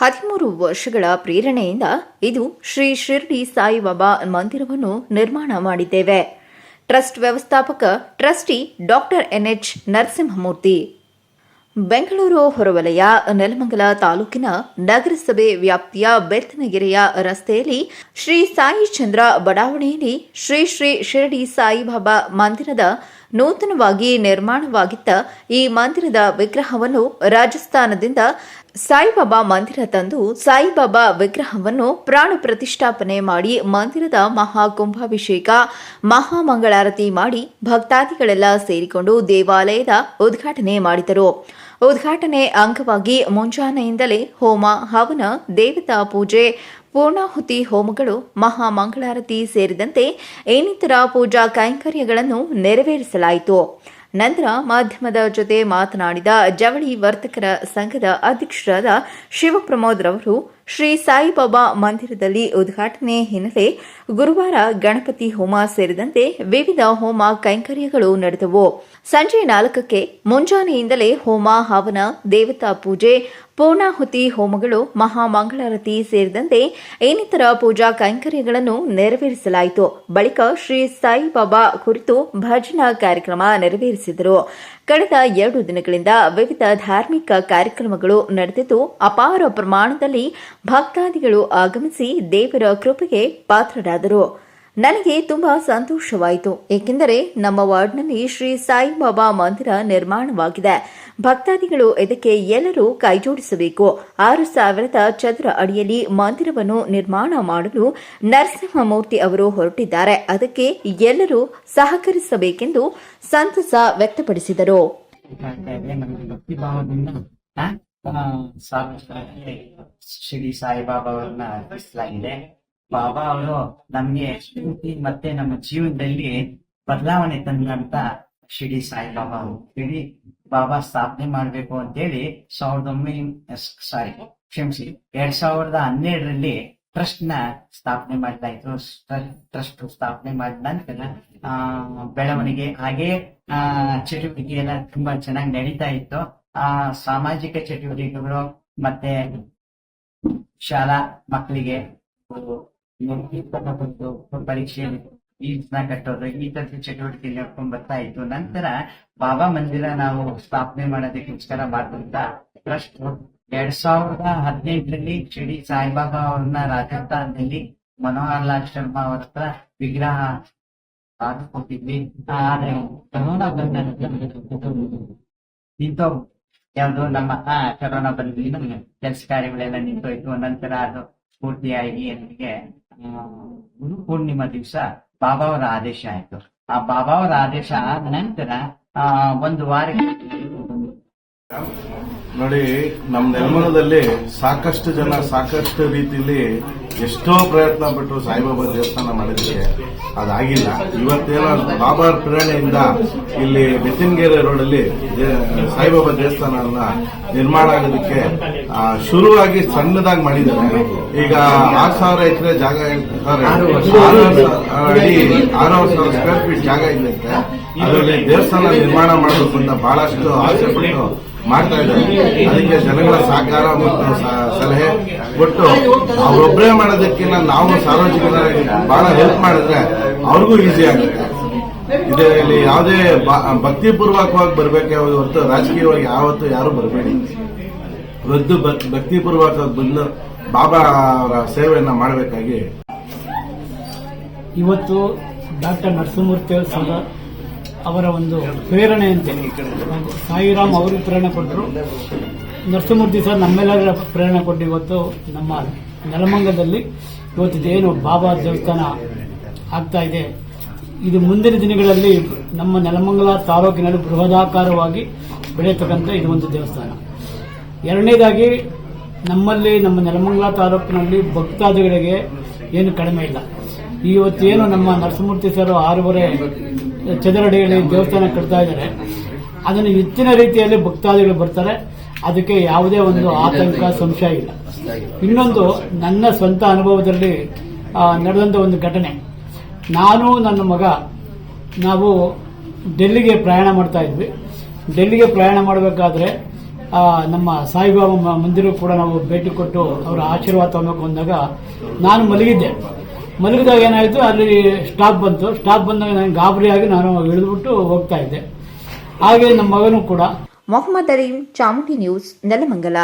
13 ವರ್ಷಗಳ ಪ್ರೇರಣೆಯಿಂದ ಇದು ಶ್ರೀ ಶಿರಡಿ ಸಾಯಿಬಾಬಾ ಮಂದಿರವನ್ನು ನಿರ್ಮಾಣ ಮಾಡಿದ್ದೇವೆ. ಟ್ರಸ್ಟ್ ವ್ಯವಸ್ಥಾಪಕ trustee doctor NH Narasimhamurthy. Bengaluru ಹೊರವಲಯ ನೆಲಮಂಗಲ ತಾಲೂಕಿನ ನಗರಸಭೆ ವ್ಯಾಪ್ತಿಯ ಬೆತ್ತನಗೆರೆಯ ರಸ್ತೆಯಲ್ಲಿ ಶ್ರೀ ಸಾಯಿ ಚಂದ್ರ ಬಡಾವಣೆಯಲ್ಲಿ ಶ್ರೀ ಶ್ರೀ ಶಿರಡಿ ಸಾಯಿಬಾಬಾ ಮಂದಿರದ ನೂತನವಾಗಿ ನಿರ್ಮಾಣವಾಗಿದ್ದ ಈ ಮಂದಿರದ ವಿಗ್ರಹವನ್ನು ರಾಜಸ್ಥಾನದಿಂದ ಸಾಯಿಬಾಬಾ ಮಂದಿರ ತಂದು ಸಾಯಿಬಾಬಾ ವಿಗ್ರಹವನ್ನು ಪ್ರಾಣ ಪ್ರತಿಷ್ಠಾಪನೆ ಮಾಡಿ ಮಂದಿರದ ಮಹಾಕುಂಭಾಭಿಷೇಕ ಮಹಾಮಂಗಳಾರತಿ ಮಾಡಿ ಭಕ್ತಾದಿಗಳೆಲ್ಲ ಸೇರಿಕೊಂಡು ದೇವಾಲಯದ ಉದ್ಘಾಟನೆ ಮಾಡಿದರು. ಉದ್ಘಾಟನೆ ಅಂಗವಾಗಿ ಮುಂಜಾನೆಯಿಂದಲೇ ಹೋಮ, ಹವನ, ದೇವತಾ ಪೂಜೆ, ಪೂರ್ಣಾಹುತಿ ಹೋಮಗಳು, ಮಹಾಮಂಗಳಾರತಿ ಸೇರಿದಂತೆ ಇನ್ನಿತರ ಪೂಜಾ ಕೈಂಕರ್ಯಗಳನ್ನು ನೆರವೇರಿಸಲಾಯಿತು. ನಂತರ ಮಾಧ್ಯಮದ ಜೊತೆ ಮಾತನಾಡಿದ ಜವಳಿ ವರ್ತಕರ ಸಂಘದ ಅಧ್ಯಕ್ಷರಾದ ಶಿವಪ್ರಮೋದ್ ರವರು ಶ್ರೀ ಸಾಯಿಬಾಬಾ ಮಂದಿರದಲ್ಲಿ ಉದ್ಘಾಟನೆ ಹಿನ್ನೆಲೆ ಗುರುವಾರ ಗಣಪತಿ ಹೋಮ ಸೇರಿದಂತೆ ವಿವಿಧ ಹೋಮ ಕೈಂಕರ್ಯಗಳು ನಡೆದವು. ಸಂಜೆ 4ಕ್ಕೆ ಮುಂಜಾನೆಯಿಂದಲೇ ಹೋಮ, ಹವನ, ದೇವತಾ ಪೂಜೆ, ಪೂರ್ಣಾಹುತಿ ಹೋಮಗಳು, ಮಹಾಮಂಗಳಾರತಿ ಸೇರಿದಂತೆ ಇನ್ನಿತರ ಪೂಜಾ ಕೈಂಕರ್ಯಗಳನ್ನು ನೆರವೇರಿಸಲಾಯಿತು. ಬಳಿಕ ಶ್ರೀ ಸಾಯಿಬಾಬಾ ಕುರಿತು ಭಜನಾ ಕಾರ್ಯಕ್ರಮ ನೆರವೇರಿಸಿದರು. ಕಳೆದ 2 ದಿನಗಳಿಂದ ವಿವಿಧ ಧಾರ್ಮಿಕ ಕಾರ್ಯಕ್ರಮಗಳು ನಡೆದಿದ್ದು ಅಪಾರ ಪ್ರಮಾಣದಲ್ಲಿ ಭಕ್ತಾದಿಗಳು ಆಗಮಿಸಿ ದೇವರ ಕೃಪೆಗೆ ಪಾತ್ರರಾದರು. ನನಗೆ ತುಂಬಾ ಸಂತೋಷವಾಯಿತು, ಏಕೆಂದರೆ ನಮ್ಮ ವಾರ್ಡ್ನಲ್ಲಿ ಶ್ರೀ ಸಾಯಿಬಾಬಾ ಮಂದಿರ ನಿರ್ಮಾಣವಾಗಿದೆ. ಭಕ್ತಾದಿಗಳು ಇದಕ್ಕೆ ಎಲ್ಲರೂ ಕೈಜೋಡಿಸಬೇಕು. 6,000 ಚದರ ಅಡಿಯಲ್ಲಿ ಮಂದಿರವನ್ನು ನಿರ್ಮಾಣ ಮಾಡಲು ನರಸಿಂಹಮೂರ್ತಿ ಅವರು ಹೊರಟಿದ್ದಾರೆ. ಅದಕ್ಕೆ ಎಲ್ಲರೂ ಸಹಕರಿಸಬೇಕೆಂದು ಸಂತಸ ವ್ಯಕ್ತಪಡಿಸಿದರು. ಶಿರಡಿ ಸಾಯಿಬಾಬಾ ಅವರನ್ನ ಅರ್ಪಿಸಲಾಗಿದೆ. ಬಾಬಾ ಅವರು ನಮ್ಗೆ ಸ್ಫೂರ್ತಿ ಮತ್ತೆ ನಮ್ಮ ಜೀವನದಲ್ಲಿ ಬದಲಾವಣೆ ತಂದಂತ ಶಿರಡಿ ಸಾಯಿಬಾಬಾ ಅವರು. ಶಿರಡಿ ಬಾಬಾ ಸ್ಥಾಪನೆ ಮಾಡ್ಬೇಕು ಅಂತೇಳಿ 2012ರಲ್ಲಿ ಟ್ರಸ್ಟ್ ನ ಸ್ಥಾಪನೆ ಮಾಡಲಾಯಿತು. ಟ್ರಸ್ಟ್ ಸ್ಥಾಪನೆ ಮಾಡಿದ ನಂತರ ಬೆಳವಣಿಗೆ ಹಾಗೆ ಚಟುವಟಿಕೆ ಎಲ್ಲ ತುಂಬಾ ಚೆನ್ನಾಗಿ ನಡೀತಾ ಇತ್ತು. ಸಾಮಾಜಿಕ ಚಟುವಟಿಕೆಗಳು ಮತ್ತೆ ಶಾಲಾ ಮಕ್ಕಳಿಗೆ ಪರೀಕ್ಷೆ ಫೀಸ್ನ ಕಟ್ಟೋದು ಈ ತರದ ಚಟುವಟಿಕೆ ನಡ್ಕೊಂಡ್ ಬರ್ತಾ ಇತ್ತು. ನಂತರ ಬಾಬಾ ಮಂದಿರ ನಾವು ಸ್ಥಾಪನೆ ಮಾಡೋದಕ್ಕೋಸ್ಕರ ಮಾಡಿದಂತ ಟ್ರಸ್ಟ್ 2018ರಲ್ಲಿ ಶಿರಡಿ ಸಾಯಿಬಾಬಾ ಅವ್ರನ್ನ ರಾಜಸ್ಥಾನದಲ್ಲಿ ಮನೋಹರ್ ಲಾಲ್ ಶರ್ಮಾ ಅವ್ರ ಹತ್ರ ವಿಗ್ರಹ ಕೊಟ್ಟಿದ್ವಿ. ಆದ್ರೆ ಕರೋನಾ ಬಂದ ನಿಂತೋಗ್ ಯಾವ್ದು ನಮ್ಮ ಕರೋನಾ ಬಂದ ಕೆಲಸ ಕಾರ್ಯಗಳೆಲ್ಲ ನಿಂತೋಯ್ತು. ನಂತರ ಅದು ಪೂರ್ತಿಯಾಗಿ ನನಗೆ ಗುರು ಪೂರ್ಣಿಮಾ ದಿವಸ ಬಾಬಾ ಅವರ ಆದೇಶ ಆಯ್ತು. ಆ ಬಾಬಾ ಅವರ ಆದೇಶ ಆದ ನಂತರ 1 ವಾರ ನೋಡಿ, ನಮ್ಮ ನೆಲಮಂಗಲದಲ್ಲಿ ಸಾಕಷ್ಟು ಜನ ಸಾಕಷ್ಟು ರೀತಿಯಲ್ಲಿ ಎಷ್ಟೋ ಪ್ರಯತ್ನ ಪಟ್ಟರು ಸಾಯಿಬಾಬಾ ದೇವಸ್ಥಾನ ಮಾಡಿದ್ರೆ ಅದಾಗಿಲ್ಲ. ಇವತ್ತೇನೋ ಬಾಬಾ ಪ್ರೇರಣೆಯಿಂದ ಇಲ್ಲಿ ಬೆತ್ತನಗೆರೆ ರೋಡಲ್ಲಿ ಸಾಯಿಬಾಬಾ ದೇವಸ್ಥಾನವನ್ನ ನಿರ್ಮಾಣ ಆಗೋದಕ್ಕೆ ಶುರುವಾಗಿ ಸಣ್ಣದಾಗಿ ಮಾಡಿದ್ದಾರೆ. ಈಗ 6,000 ಎಕರೆ ಜಾಗ, 6,000 ಸ್ಕ್ವೇರ್ ಫೀಟ್ ಜಾಗ ಇದೆಯಂತೆ. ಅದರಲ್ಲಿ ದೇವಸ್ಥಾನ ನಿರ್ಮಾಣ ಮಾಡಬೇಕು ಅಂತ ಬಹಳಷ್ಟು ಆಸೆ ಪಟ್ಟು ಮಾಡ್ತಾ ಇದ್ದಾರೆ. ಅದಕ್ಕೆ ಜನಗಳ ಸಹಕಾರ ಮತ್ತು ಸಲಹೆ ಕೊಟ್ಟು ಅವರೊಬ್ಬರೇ ಮಾಡೋದಕ್ಕಿಂತ ನಾವು ಸಾರ್ವಜನಿಕರಾಗಿ ಬಹಳ ಹೆಲ್ಪ್ ಮಾಡಿದ್ರೆ ಅವ್ರಿಗೂ ಈಸಿ ಆಗುತ್ತೆ. ಇದರಲ್ಲಿ ಯಾವುದೇ ಭಕ್ತಿಪೂರ್ವಕವಾಗಿ ಬರಬೇಕೆ ಹೊರತು ರಾಜಕೀಯವಾಗಿ ಯಾವತ್ತೂ ಯಾರು ಬರಬೇಡಿ. ಭಕ್ತಿಪೂರ್ವಕವಾಗಿ ಬಂದು ಬಾಬಾ ಅವರ ಸೇವೆಯನ್ನ ಮಾಡಬೇಕಾಗಿ ಇವತ್ತು ಡಾಕ್ಟರ್ ನರಸಿಂಹಮೂರ್ತಿ ಅವರ ಒಂದು ಪ್ರೇರಣೆಯಂತೆ ಸಾಯಿರಾಮ್ ಅವರು ಪ್ರೇರಣೆ ಕೊಟ್ಟರು. ನರಸಿಂಹಮೂರ್ತಿ ಸರ್ ನಮ್ಮೆಲ್ಲರ ಪ್ರೇರಣೆ ಕೊಟ್ಟು ಇವತ್ತು ನಮ್ಮ ನೆಲಮಂಗಲದಲ್ಲಿ ಇವತ್ತು ಇದೇನು ಬಾಬಾ ದೇವಸ್ಥಾನ ಆಗ್ತಾ ಇದೆ, ಇದು ಮುಂದಿನ ದಿನಗಳಲ್ಲಿ ನಮ್ಮ ನೆಲಮಂಗಲ ತಾಲೂಕಿನಲ್ಲಿ ಬೃಹದಾಕಾರವಾಗಿ ಬೆಳೆಯತಕ್ಕಂಥ ಇದು ಒಂದು ದೇವಸ್ಥಾನ. ಎರಡನೇದಾಗಿ ನಮ್ಮಲ್ಲಿ ನಮ್ಮ ನೆಲಮಂಗಲ ತಾಲೂಕಿನಲ್ಲಿ ಭಕ್ತಾದಿಗಳಿಗೆ ಏನು ಕಡಿಮೆ ಇಲ್ಲ. ಇವತ್ತೇನು ನಮ್ಮ ನರಸಿಂಹಮೂರ್ತಿ ಸರ್ 6.5 ಚದರಡಿಯಲ್ಲಿ ದೇವಸ್ಥಾನ ಕಟ್ತಾ ಇದ್ದಾರೆ, ಅದನ್ನು ಹೆಚ್ಚಿನ ರೀತಿಯಲ್ಲಿ ಭಕ್ತಾದಿಗಳು ಬರ್ತಾರೆ. ಅದಕ್ಕೆ ಯಾವುದೇ ಒಂದು ಆತಂಕ, ಸಂಶಯ ಇಲ್ಲ. ಇನ್ನೊಂದು ನನ್ನ ಸ್ವಂತ ಅನುಭವದಲ್ಲಿ ನಡೆದಂತ ಒಂದು ಘಟನೆ. ನಾನು ನನ್ನ ಮಗ ನಾವು ಡೆಲ್ಲಿಗೆ ಪ್ರಯಾಣ ಮಾಡ್ತಾ ಇದ್ವಿ. ಡೆಲ್ಲಿಗೆ ಪ್ರಯಾಣ ಮಾಡಬೇಕಾದ್ರೆ ನಮ್ಮ ಸಾಯಿಬಾಬಾ ಮಂದಿರ ಕೂಡ ನಾವು ಭೇಟಿ ಕೊಟ್ಟು ಅವರ ಆಶೀರ್ವಾದ ತಗೋಬೇಕು ಅಂದಾಗ ನಾನು ಮಲಗಿದಾಗ ಏನಾಯಿತು, ಅಲ್ಲಿ ಸ್ಟಾಪ್ ಬಂದಾಗ ನಾನು ಗಾಬರಿಯಾಗಿ ನಾನು ಇಳಿದ್ಬಿಟ್ಟು ಹೋಗ್ತಾ ಇದ್ದೆ. ಹಾಗೆ ನಮ್ಮ ಮಗನೂ ಕೂಡ. ಮೊಹಮ್ಮದ್ ಅಲೀಂ, ಚಾಮುಂಡಿ ನ್ಯೂಸ್, ನೆಲಮಂಗಲ.